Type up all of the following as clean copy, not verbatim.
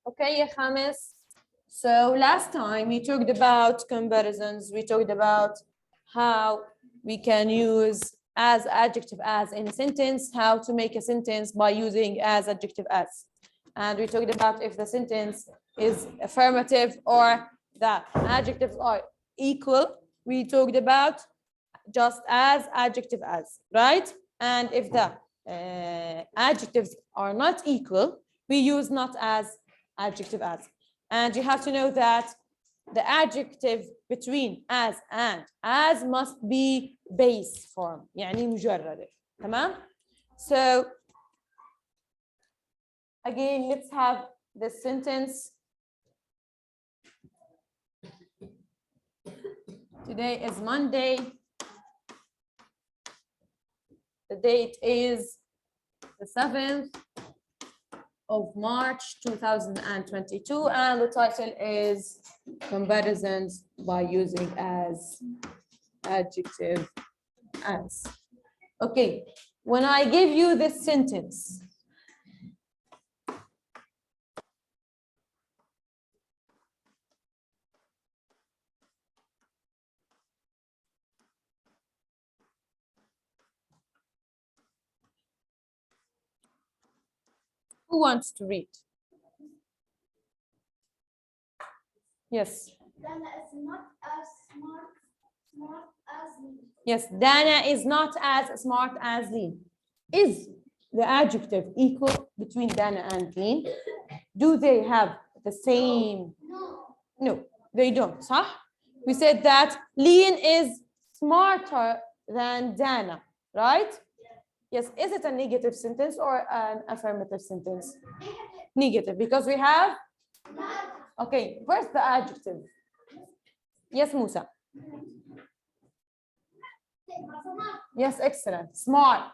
Okay, ya Khamis. So last time we talked about comparisons. We talked about how we can use as adjective as in a sentence, how to make a sentence by using as adjective as. And we talked about if the sentence is affirmative or the adjectives are equal. We talked about just as adjective as, right? And if the adjectives are not equal, we use not as adjective as. And you have to know that the adjective between as and as must be base form يعني مجرد تمام. So again, let's have this sentence. Today is Monday. The date is the 7th of March 2022, and the title is Comparisons by Using as Adjective as. Okay, when I give you this sentence, who wants to read? Yes. Dana is not as smart as me. Yes, Dana is not as smart as Lee. Is the adjective equal between Dana and Lee? Do they have the same? No. No, they don't. صح? We said that Lean is smarter than Dana, right? Yes. Is it a negative sentence or an affirmative sentence? Negative, because we have. Okay, where's the adjective? Yes, Musa. Yes, excellent. Smart.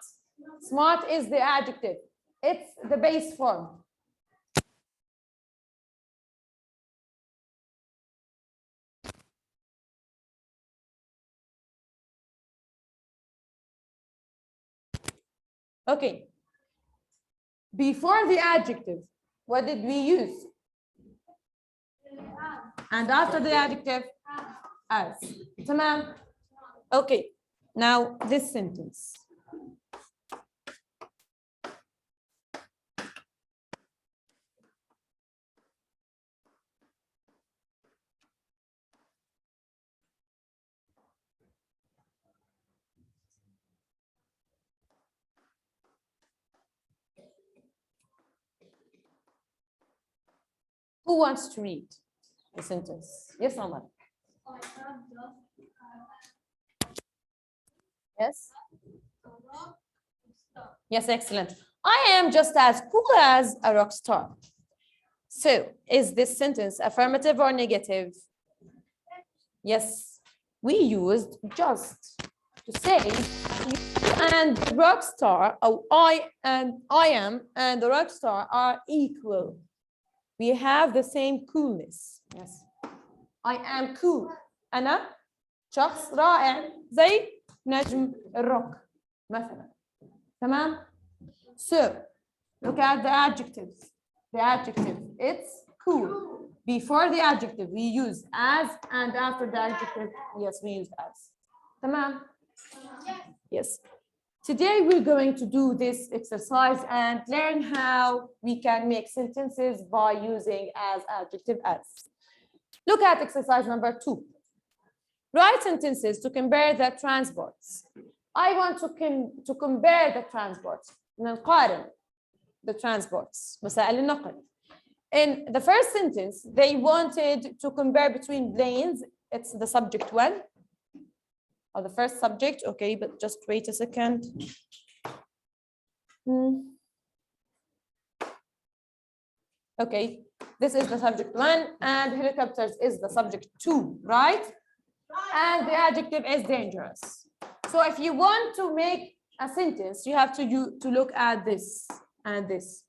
Smart is the adjective. It's the base form. Okay. Before the adjective, what did we use? And after the adjective, as. Tamam. Okay. Now this sentence. Who wants to read the sentence? Yes, Omar. Yes. Yes, excellent. I am just as cool as a rock star. So, is this sentence affirmative or negative? Yes, we used just to say and the rock star, or I am and the rock star are equal. We have the same coolness. Yes. I am cool. أنا شخص رائع زي نجم الروك مثلا. تمام? So, look at the adjectives. The adjective, it's cool. Before the adjective, we use as, and after the adjective, yes, we use as. Tamam? Yes. Today, we're going to do this exercise and learn how we can make sentences by using as adjective as. Look at exercise number 2. Write sentences to compare the transports. I want to compare the transports. نقارن the transports. مسائل النقل. In the first sentence, they wanted to compare between planes. It's the subject one. Or the first subject. Okay, but just wait a second. Okay, this is the subject 1 and helicopters is the subject 2, right? And the adjective is dangerous. So if you want to make a sentence, you have to look at this and this.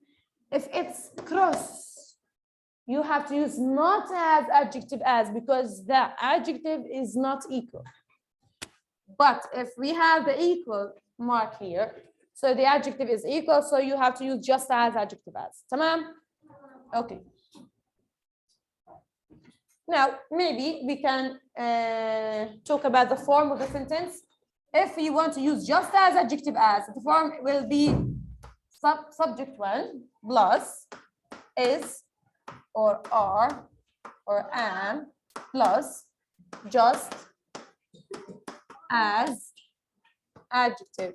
If it's cross, you have to use not as adjective as because the adjective is not equal. But if we have the equal mark here, so the adjective is equal, so you have to use just as adjective as. Tamam? Okay. Now, maybe we can talk about the form of the sentence. If you want to use just as, adjective as, the form will be subject one plus is or are or am plus just as adjective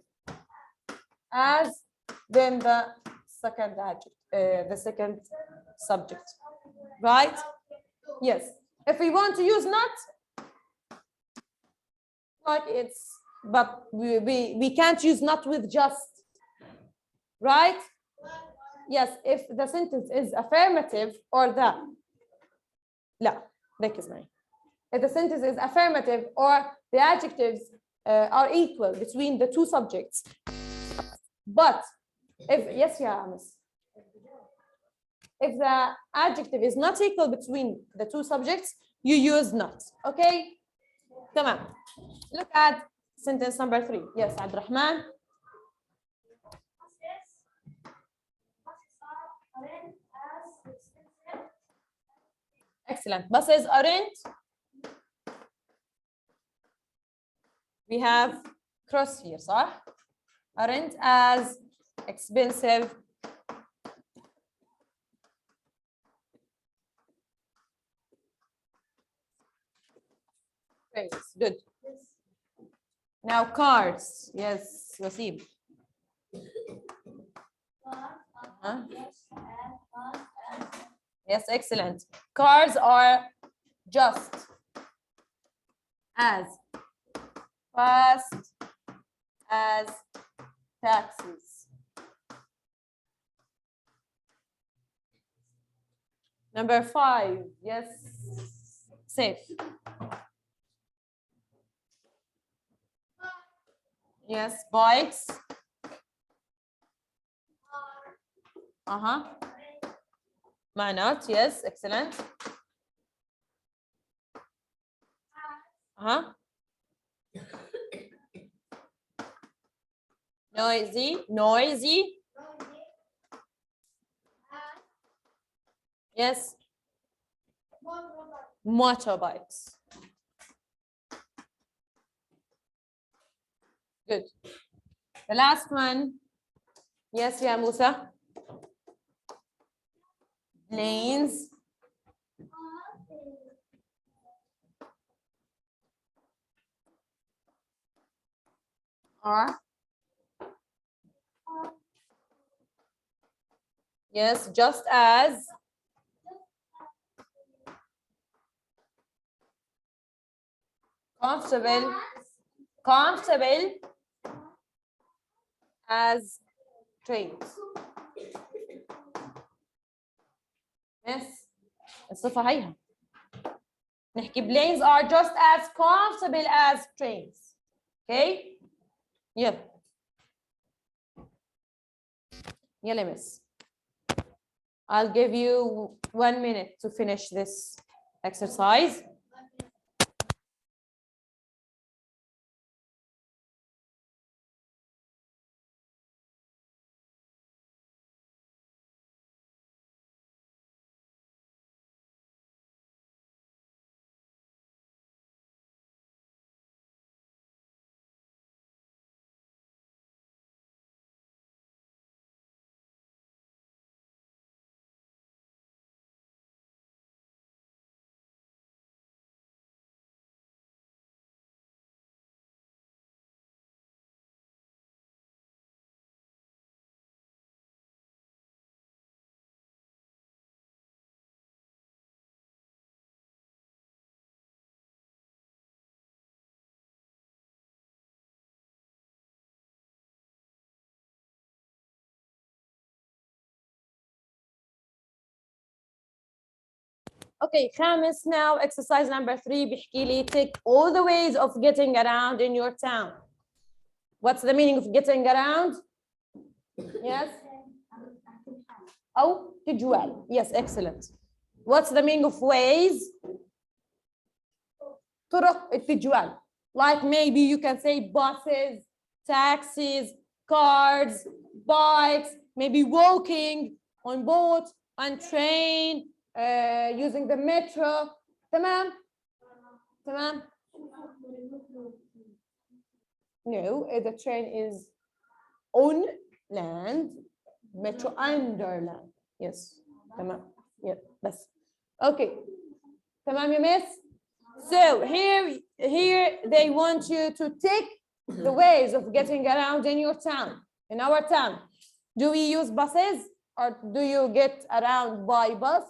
as, then the second adjective, the second subject, right? Yes. If we want to use not, like it's, but we can't use not with just, right? Yes, if the sentence is affirmative or the, لا ركز معي. If the sentence is affirmative or the adjectives are equal between the two subjects. But if, yes, yeah, miss. If the adjective is not equal between the two subjects, you use not. Okay? Tamam. Look at sentence number 3. Yes, Abdurrahman. Excellent. Buses aren't. We have cross here, صح? Aren't as expensive trains. Good. Now cars. Yes, Wasim. Yes, excellent. Cars are just as fast as taxis. Number 5. Yes, safe. Yes, bikes. Why not? Yes, excellent. Noisy. Yes. Motorbikes. Good. The last one. Yes, yeah, Musa. Planes. Are. Yes, just as. Comfortable as trains. Yes, الصفة هيها. نحكي planes are just as comfortable as trains. Okay? يلا. يلا miss. I'll give you 1 minute to finish this exercise. Okay, خامس now exercise number 3 بيحكي لي take all the ways of getting around in your town. What's the meaning of getting around? Yes. أو تجوال. Yes, excellent. What's the meaning of ways? طرق التجوال. Like maybe you can say buses, taxis, cars, bikes, maybe walking, on boat, on train, using the metro. تمام تمام. No, the train is on land, metro under land. Yes. تمام. Yeah, بس. Okay. تمام يا miss. So here they want you to take the ways of getting around in your town, in our town. Do we use buses or do you get around by bus?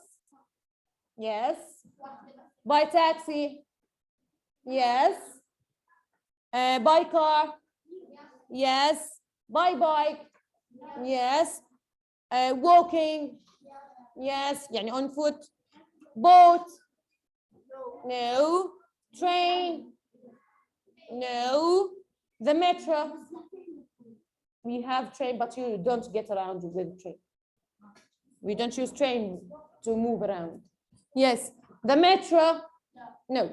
Yes. By taxi? Yes. By car? Yes. By bike? Yes. Walking? Yes. يعني on foot. Boat? No. Train? No. The metro? We have train, but you don't get around with train. We don't use train to move around. Yes. The metro? No.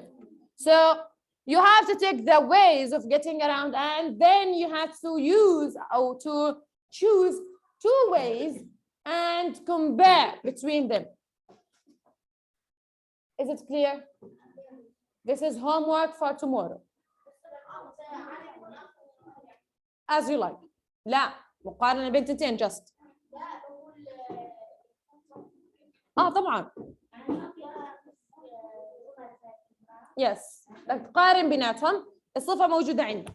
So you have to take the ways of getting around, and then you have to use or to choose two ways and compare between them. Is it clear? This is homework for tomorrow. As you like. لا مقارنة بين تنتين just. طبعا. Yes. بدك تقارن بيناتهم، الصفة موجودة عندك.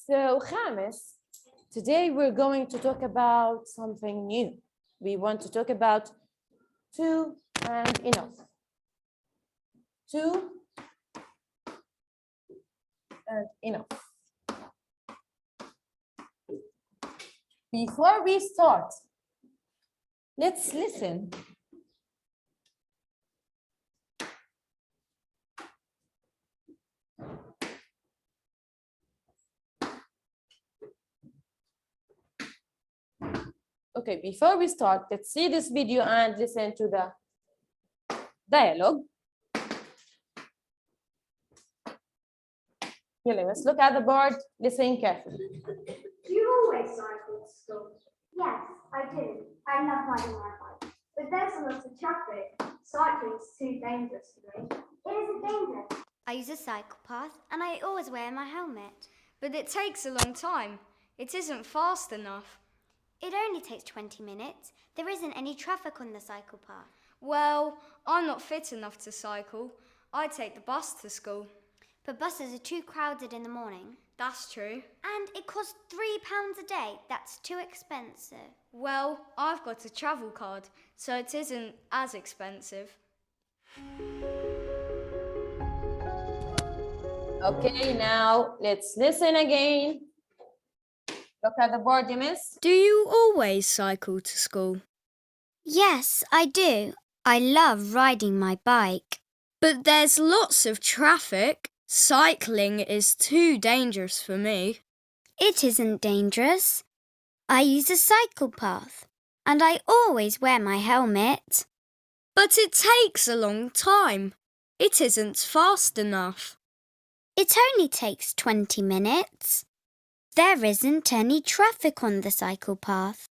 So خامس, today we're going to talk about something new. We want to talk about two and enough. Two and enough. Before we start, let's listen. Okay, before we start, let's see this video and listen to the dialogue. Yalla, let's look at the board, listen carefully. Do you always cycle to school? Yes, I do. I love riding my bike. But there's a lot of traffic. Cycling's too dangerous for me. It isn't dangerous. I use a cycle path and I always wear my helmet. But it takes a long time. It isn't fast enough. It only takes 20 minutes. There isn't any traffic on the cycle path. Well, I'm not fit enough to cycle. I take the bus to school. But buses are too crowded in the morning. That's true. And it costs £3 a day. That's too expensive. Well, I've got a travel card, so it isn't as expensive. Okay, now let's listen again. Look at the board, miss. Do you always cycle to school? Yes, I do. I love riding my bike. But there's lots of traffic. Cycling is too dangerous for me. It isn't dangerous. I use a cycle path and I always wear my helmet. But it takes a long time. It isn't fast enough. It only takes 20 minutes. There isn't any traffic on the cycle path.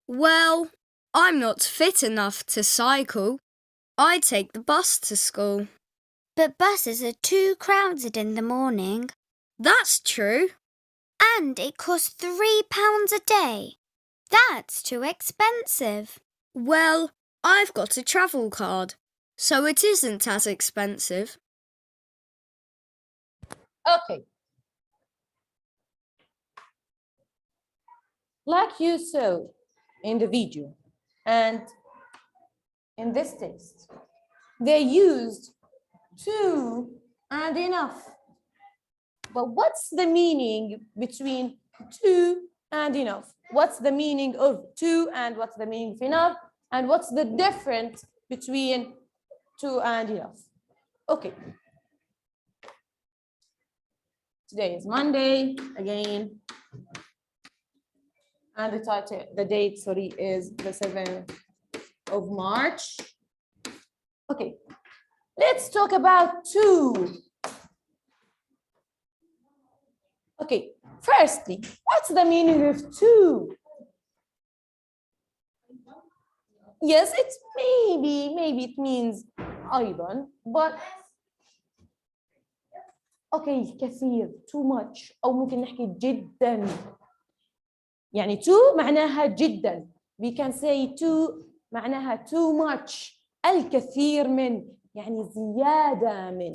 Well, I'm not fit enough to cycle. I take the bus to school. But buses are too crowded in the morning. That's true. And it costs £3 a day. That's too expensive. Well, I've got a travel card, so it isn't as expensive. Okay. Like you saw in the video and in this text, they used two and enough. But what's the meaning between two and enough? What's the meaning of two and what's the meaning of enough? And what's the difference between two and enough? Okay. Today is Monday again. And the date, sorry, is the 7th of March. Okay, let's talk about two. Okay, firstly, what's the meaning of two? Yes, it's maybe it means أيضا, but okay, كثير, too much, أو ممكن نحكي جدا. يعني too معناها جدا. We can say too معناها too much. الكثير من يعني زيادة من.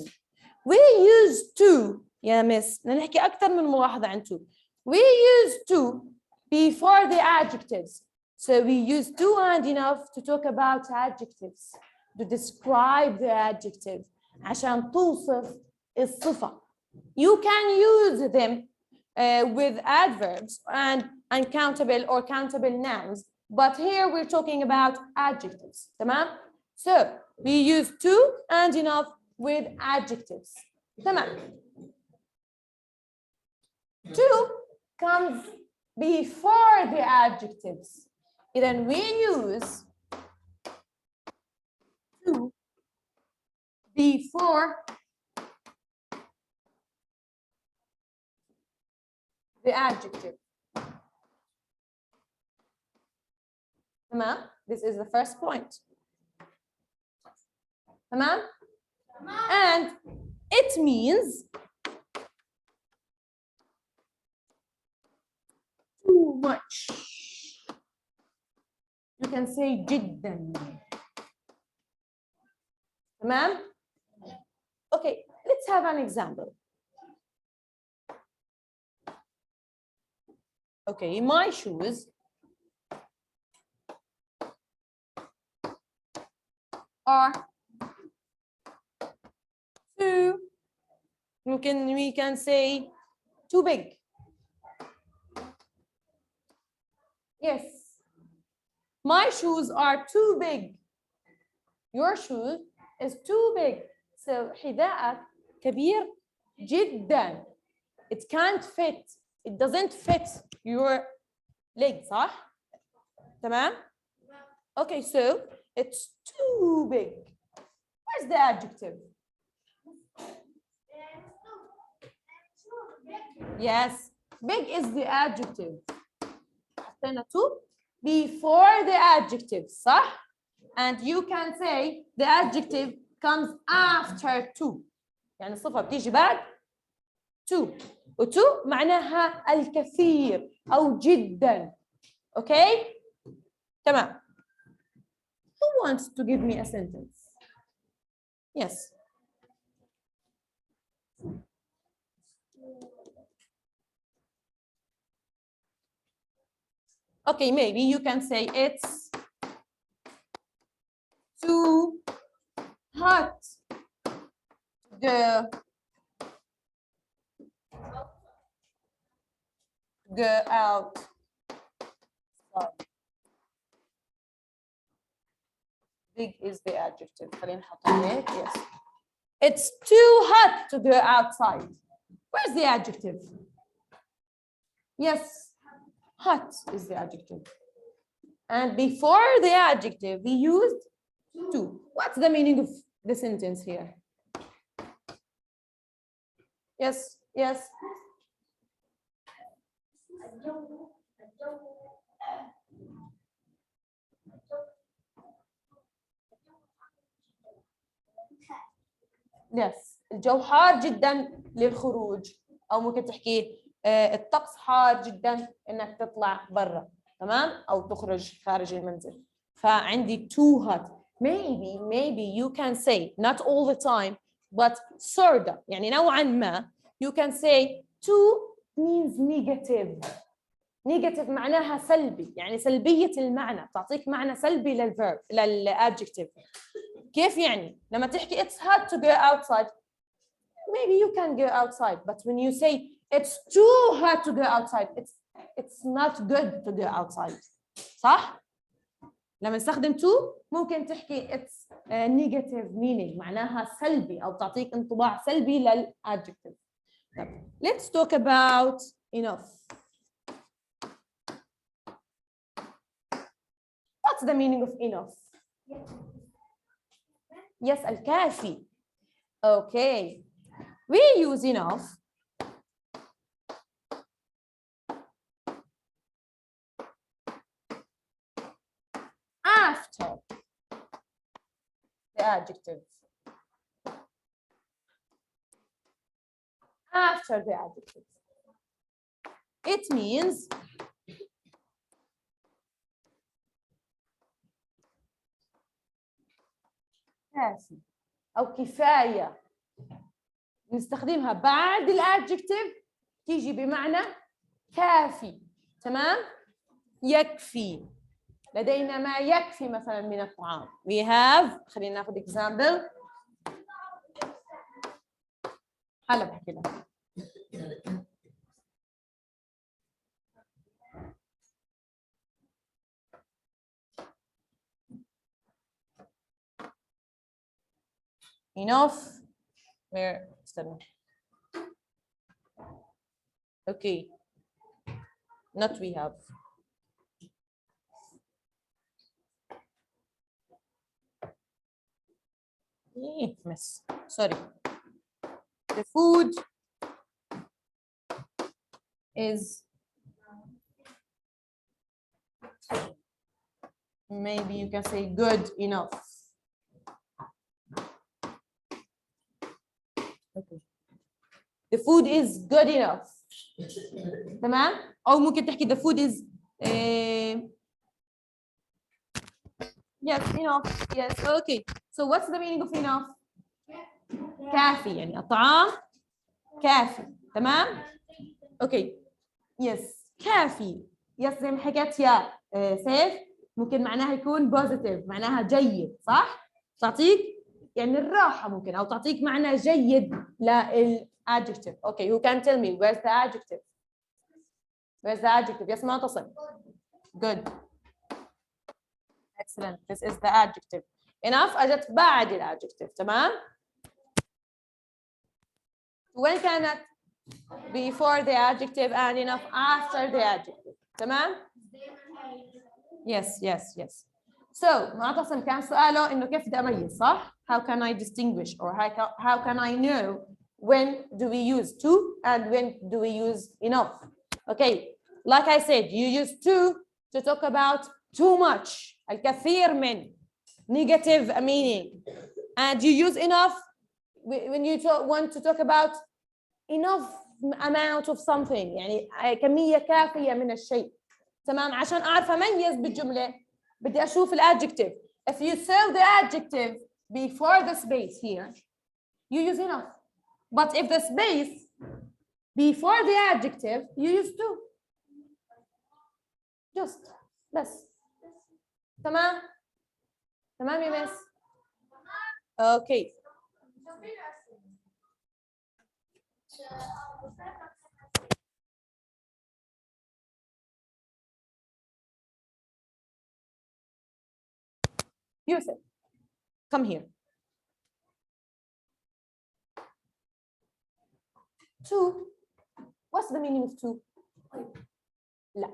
We use to يا مس بدنا نحكي أكثر من ملاحظة عن to. We use to before the adjectives. So we use to and enough to talk about adjectives, to describe the adjective عشان توصف الصفة. You can use them with adverbs and uncountable or countable nouns, but here we're talking about adjectives. تمام? So we use to and enough with adjectives. تمام. To comes before the adjectives. Then we use to before the adjective. تمام? This is the first point. تمام? And it means too much. You can say جدا. تمام? Okay, let's have an example. Okay, my shoes are too, we can say too big. Yes, my shoes are too big. Your shoes is too big. So حذاءك كبير جدا. It can't fit. It doesn't fit your leg, صح؟ تمام؟ Okay, so it's too big. Where's the adjective? Yes, big is the adjective. حطينا to before the adjective, صح؟ And you can say the adjective comes after to. يعني الصفة بتيجي بعد to. وتو معناها الكثير أو جدا. Okay? تمام. Who wants to give me a sentence? Yes. Okay, maybe you can say it's too hot to go out. Big is the adjective. خلينا نحطها هيك. Yes. It's too hot to go outside. Where's the adjective? Yes, hot is the adjective. And before the adjective, we used to. What's the meaning of the sentence here? Yes, yes. Yes. الجو حار جدا للخروج، او ممكن تحكي الطقس حار جدا انك تطلع برا، تمام، او تخرج خارج المنزل. فعندي too hot. Maybe you can say not all the time but sorta، يعني نوعا ما you can say too means negative معناها سلبي، يعني سلبية المعنى، تعطيك معنى سلبي للverb للadjective. كيف يعني؟ لما تحكي it's hot to go outside, maybe you can go outside, but when you say it's too hot to go outside, it's not good to go outside. صح؟ لما نستخدم to ممكن تحكي it's negative meaning، معناها سلبي أو تعطيك انطباع سلبي للadjective. Let's talk about enough. What's the meaning of enough? Yes, الكافي. Okay. We use enough after the adjective. After the adjective. It means كافي أو كفاية. نستخدمها بعد الادجكتيف، تيجي بمعنى كافي، تمام؟ يكفي، لدينا ما يكفي مثلا من الطعام. We have، خلينا ناخذ example. هلا بحكي لك. Enough. Where? Okay. Not we have. Miss. Sorry. The food is maybe you can say good enough. Okay. The food is good enough. تمام؟ أو ممكن تحكي the food is yes enough. Yes. Okay. So what's the meaning of enough? كافي، يعني الطعام كافي، تمام؟ Okay. Yes. كافي. Yes زي ما حكيت يا سيف، ممكن معناها يكون positive، معناها جيد، صح؟ تعطيك يعني الراحة ممكن، أو تعطيك معنى جيد للadjective. Okay, who can tell me where's the adjective? Where's the adjective? Yes, معتصم. Good. Excellent. This is the adjective. Enough أجت بعد الadjective، تمام؟ When كانت before the adjective and enough after the adjective، تمام؟ Yes, yes, yes. So معتصم كان سؤاله إنه كيف بدي أميز، صح؟ How can I distinguish or how can I know when do we use to and when do we use enough? Okay, like I said, you use to talk about too much, الكثير من, negative meaning, and you use enough when you want to talk about enough amount of something، يعني كمية كافية من الشيء، تمام؟ عشان أعرف أميز بالجملة بدي أشوف الadjective. If you say the adjective before the space here, you use enough. But if the space before the adjective, you use to. Just بس. تمام؟ تمام يا مس؟ Okay. Yusuf, come here. 2. What's the meaning of 2? لا.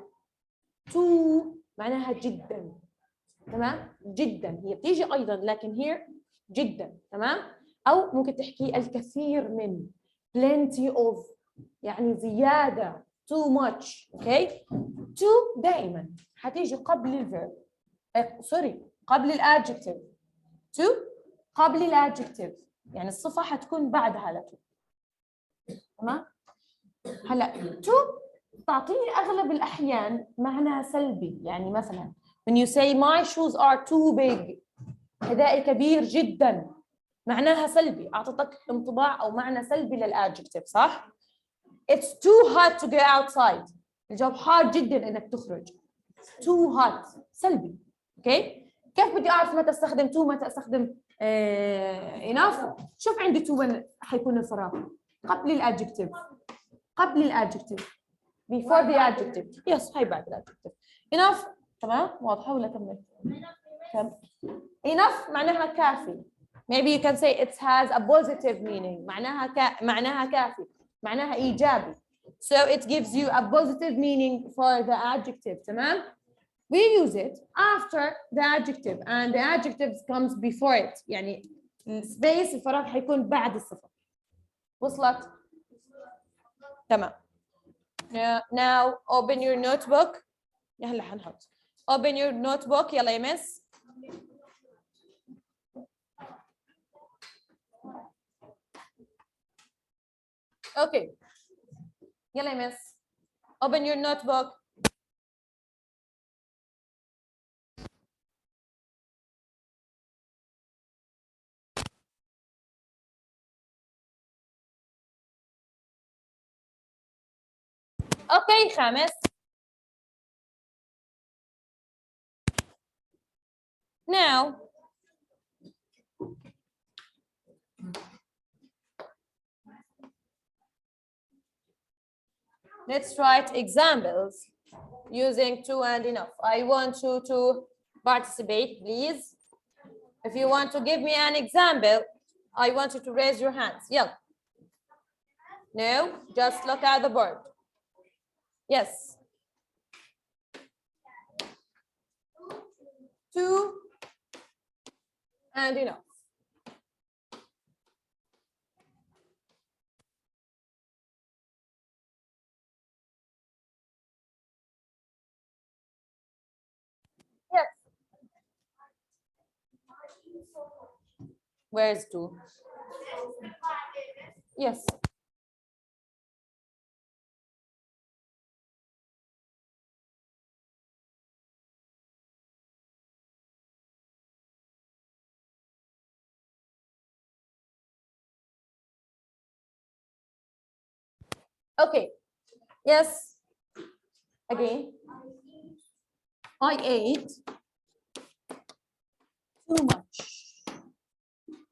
2 معناها جدا. تمام؟ جدا هي بتيجي أيضا لكن here جدا. تمام؟ أو ممكن تحكي الكثير من plenty of يعني زيادة too much. اوكي؟ 2 دائما حتيجي قبل الفيرب. سوري قبل الادجكتيف. 2 قبل الادجكتيف يعني الصفة حتكون بعدها على 2. تمام؟ هلا 2 تعطيني اغلب الاحيان معنى سلبي يعني مثلا when you say my shoes are too big حذائي كبير جدا معناها سلبي اعطتك انطباع او معنى سلبي للادجكتيف صح؟ It's too hot to go outside الجو حار جدا انك تخرج. too hot سلبي. اوكي؟ كيف بدي اعرف متى استخدم too متى استخدم enough؟ شوف عندي to وين حيكون الفراغ قبل الادجكتيف. قبل الادجكتيف before the adjective. yes هاي بعد الادجكتيف. enough تمام واضحه ولا كمل؟ كم enough معناها كافي. maybe you can say it has a positive meaning معناها كافي معناها ايجابي. so it gives you a positive meaning for the adjective. تمام؟ we use it after the adjective and the adjective comes before it يعني السبيس الفراغ حيكون بعد الصفة. وصلت؟ تمام. Now open your notebook. هلا حنحط. Open your notebook. يلا يا مس. Okay. يلا يا مس. Open your notebook. Okay خامس. Now let's write examples using to and enough. I want you to participate, please. If you want to give me an example, I want you to raise your hands. Yeah. No, just look at the board. Yes. To and enough. Yes. Where's to? Yes. Okay. Yes. Again. I ate too much.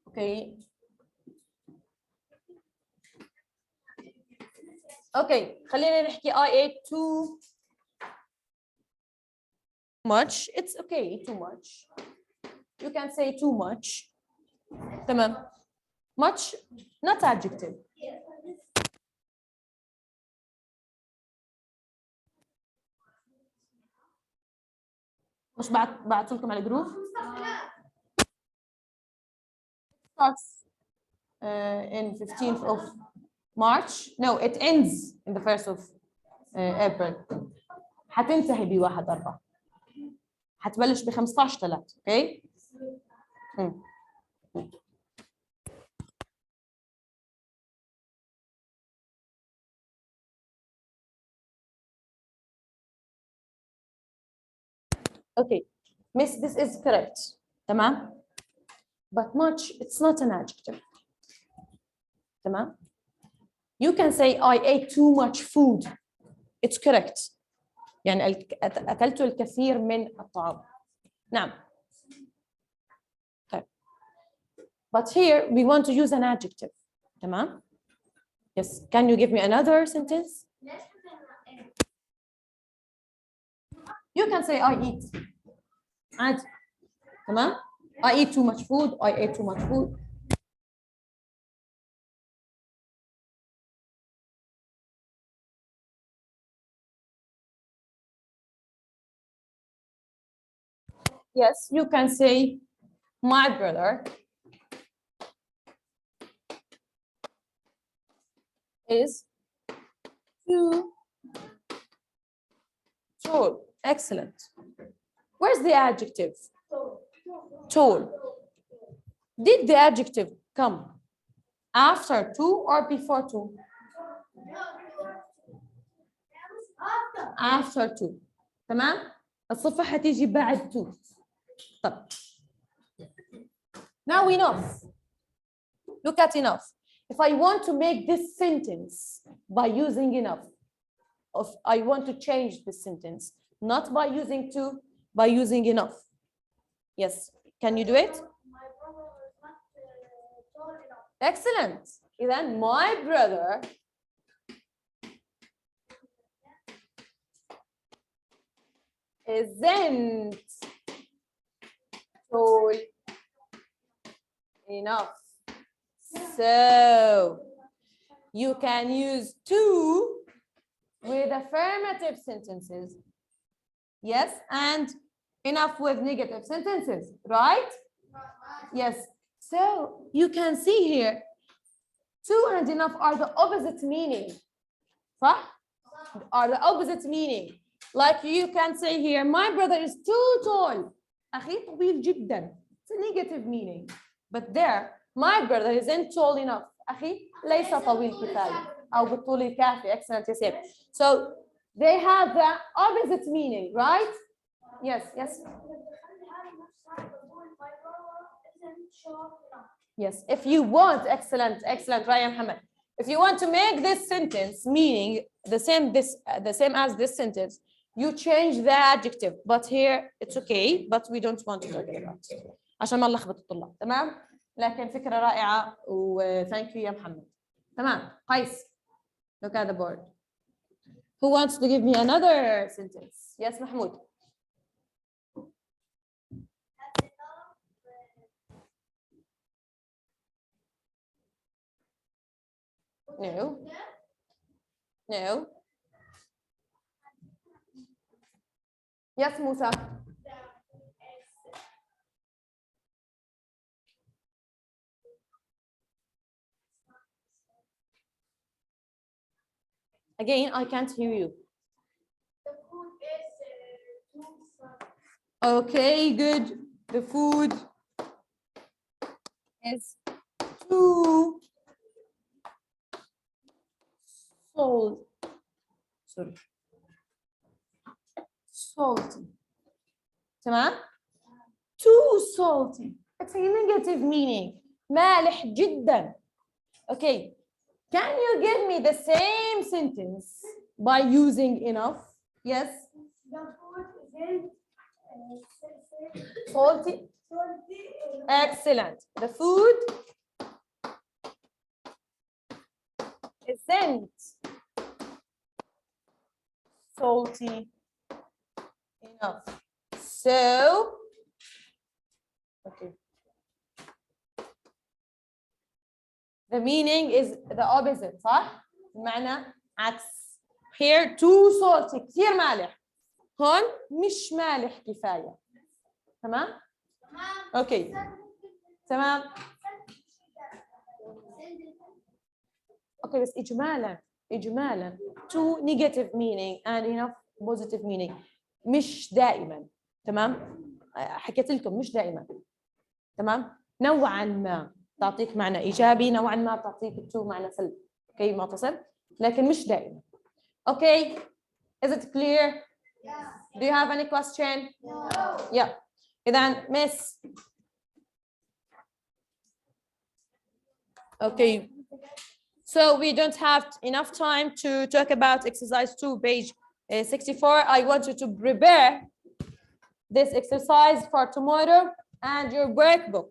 Okay. Okay. خلينا نحكي I ate too much. It's okay. Too much. You can say too much. تمام. Much, not adjective. مش بعت لكم على الجروب. Starts in 15th of March. No, it ends in the 1st of April. حتنتهي ب1/4. حتبلش ب15/3. اوكي؟ Okay, miss, this is correct. تمام? But much, it's not an adjective. تمام? You can say I ate too much food. It's correct. يعني أكلت الكثير من الطعام. نعم. طيب. But here we want to use an adjective. تمام? Yes. Can you give me another sentence? You can say I eat. عادي. تمام? I eat too much food. I ate too much food. Yes, you can say my brother is too tall. Excellent. Where's the adjective? Tall. Did the adjective come after two or before two? After two. تمام؟ الصفة هتيجي بعد two. طب. Now enough. Look at enough. If I want to make this sentence by using enough, I want to change this sentence, not by using to, by using enough. Yes, can you do it? My brother is not tall enough. Excellent. Then my brother isn't tall enough. So you can use to with affirmative sentences. Yes, and enough with negative sentences, right? Yes. So you can see here, to and enough are the opposite meaning. صح? Are the opposite meaning. Like you can say here, my brother is too tall. أخي طويل جدا. It's a negative meaning. But there, my brother isn't tall enough. أخي ليس طويل كفاية أو بالطول الكافي. Excellent, Yasir. So they have the opposite meaning, right? Yes, yes. Yes, if you want, excellent, excellent, Raya Muhammad. If you want to make this sentence meaning the same as this sentence, you change the adjective. But here it's okay, but we don't want to talk about it. عشان ما نلخبط الطلاب، تمام؟ لكن فكرة رائعة و thank you يا محمد. تمام، قيس. Look at the board. Who wants to give me another sentence? Yes, Mahmoud. No. No. Yes, Musa. Again, I can't hear you. The food is too salty. Okay, good. The food is too salty. تمام? Too salty. It's a negative meaning. مالح جدا. Okay. Can you give me the same sentence by using enough? Yes. The food isn't Salty. salty. Excellent. The food isn't salty enough. So, okay. The meaning is the opposite, صح؟ المعنى عكس. Here too salty. كثير مالح. هون مش مالح كفاية. تمام؟ Okay. تمام. Okay, بس إجمالا two negative meaning and enough positive meaning. مش دائما. تمام؟ حكيت لكم مش دائما. تمام؟ نوعا ما تعطيك معنى إيجابي، نوعا ما تعطيك تو معنى سلبي. اوكي معتصم؟ لكن مش دائما. Okay, is it clear? Yeah. Do you have any question? No. Yeah. إذن miss. Okay. So we don't have enough time to talk about exercise 2, page 64. I want you to prepare this exercise for tomorrow and your workbook.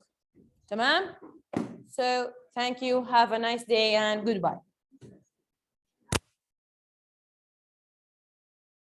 تمام؟ So thank you. Have a nice day and goodbye.